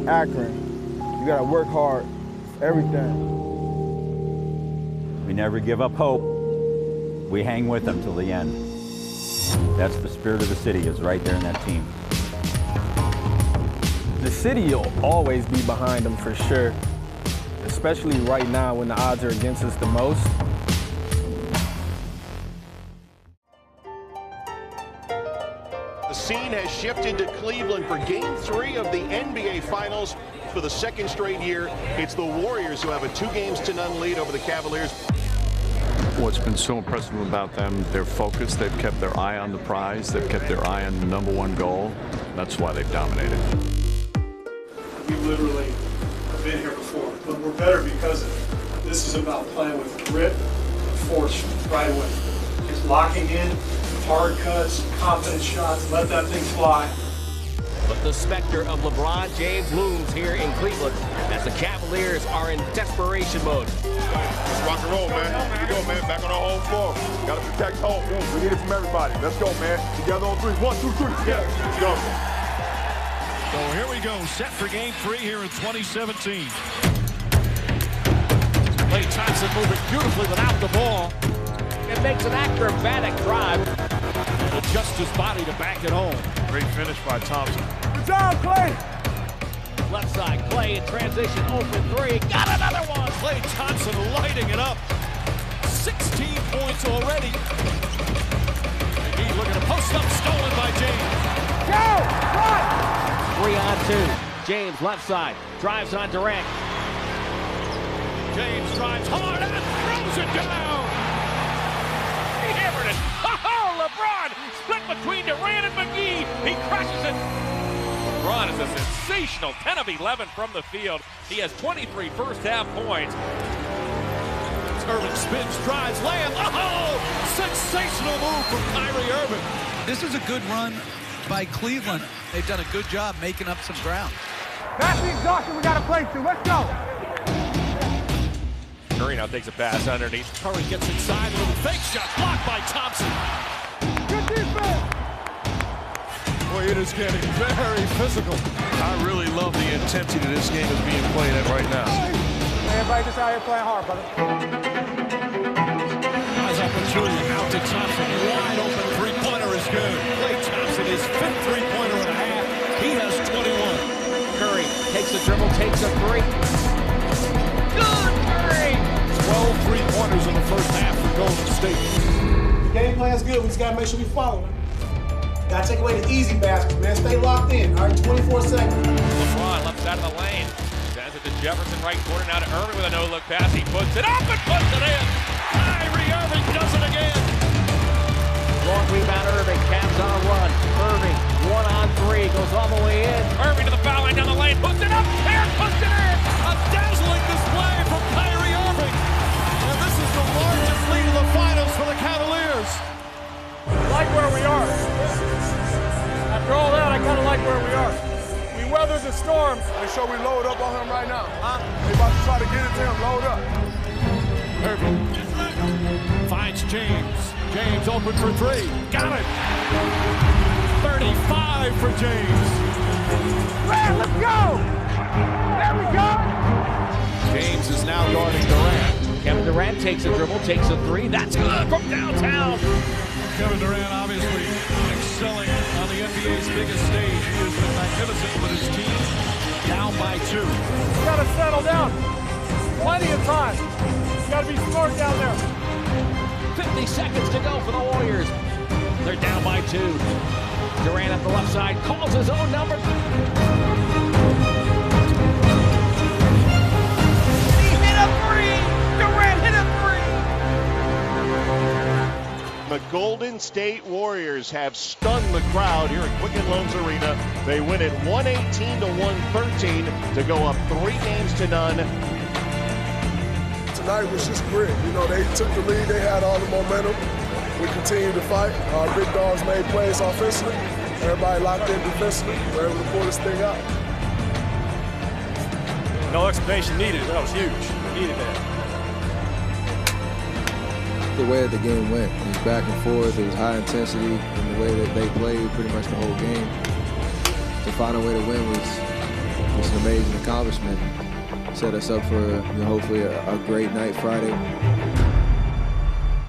in Akron, you gotta work hard for everything. We never give up hope. We hang with them till the end. That's the spirit of the city, is right there in that team. The city will always be behind them for sure, especially right now when the odds are against us the most. The scene has shifted to Cleveland for Game 3 of the NBA Finals. For the second straight year, it's the Warriors who have a 2-0 lead over the Cavaliers. What's been so impressive about them, their focus. They've kept their eye on the prize. They've kept their eye on the #1 goal. That's why they've dominated. We literally have been here before, but we're better because of it. This is about playing with grit and force right away. It's locking in, hard cuts, confident shots, let that thing fly. But the specter of LeBron James looms here in Cleveland as the Cavaliers are in desperation mode. Let's rock and roll, man. Here we go, man. Back on our home floor. Got to protect home. We need it from everybody. Let's go, man. Together on 3. 1, 2, 3. Yeah, let's go. So here we go. Set for Game 3 here in 2017. Klay Thompson moving beautifully without the ball. It makes an acrobatic drive. Adjusts his body to back it home. Great finish by Thompson. Good job, Klay! Left side, Klay in transition, open 3. Got another one! Klay Thompson lighting it up. 16 points already. McGee looking to post up, stolen by James. Go! Run! 3-on-2. James left side, drives on Durant. James drives hard and throws it down. He hammered it. Oh, LeBron split between Durant and McGee. He crushes it. LeBron is a sensational 10 of 11 from the field. He has 23 first-half points. Irving spins, drives, layup. Oh, sensational move from Kyrie Irving. This is a good run by Cleveland. They've done a good job making up some ground. That's the exhaustion we gotta play to. Let's go! Curry now takes a pass underneath. Curry gets inside, a little fake shot, blocked by Thompson. Good defense! Boy, it is getting very physical. I really love the intensity that this game is being played at right now. Everybody just out here playing hard, brother. Nice opportunity out to Thompson. Wide open three-pointer is good. Klay Thompson, his 5th three-pointer and a half. He has 21. Curry takes a dribble, takes a 3. Good Curry! 12 three-pointers in the first half for Golden State. The game plan's good, we just gotta make sure we follow it. Gotta take away the easy baskets, man. Stay locked in, all right, 24 seconds. LeBron left side of the lane. Sends it to Jefferson, right corner. Now to Irving with a no-look pass. He puts it up and puts it in. Kyrie Irving does it again. Long rebound, Irving. Cavs on a run. Irving, 1-on-3, goes all the way in. Irving to the foul line down the lane. Puts it up and puts it in. A dazzling display from Kyrie Irving. And this is the largest lead in the finals for the Cavaliers. Like where we are. After all that, I kind of like where we are. We weathered the storm. Make sure we load up on him right now. They about to try to get it to him. Load up. Irving finds James. James open for 3. Got it. 35 for James. Man, let's go! There we go! James is now guarding Durant. Kevin Durant takes a dribble, takes a 3. That's good from downtown. Kevin Durant obviously excelling on the NBA's biggest stage. He has been magnificent with his team. Down by 2. You gotta settle down. Plenty of time. You gotta be smart down there. 50 seconds to go for the Warriors. They're down by 2. Durant at the left side calls his own number. He hit a 3! Durant hit a 3! The Golden State Warriors have stunned the crowd here at Quicken Loans Arena. They win it 118-113 to go up 3-0. Tonight was just grit. You know, they took the lead. They had all the momentum. We continued to fight. Our big dogs made plays offensively. Everybody locked in defensively. We were able to pull this thing out. No explanation needed. That was huge. We needed that. The way that the game went, it was back and forth. It was high intensity, and the way that they played pretty much the whole game. To find a way to win was it's an amazing accomplishment. Set us up for hopefully a great night Friday.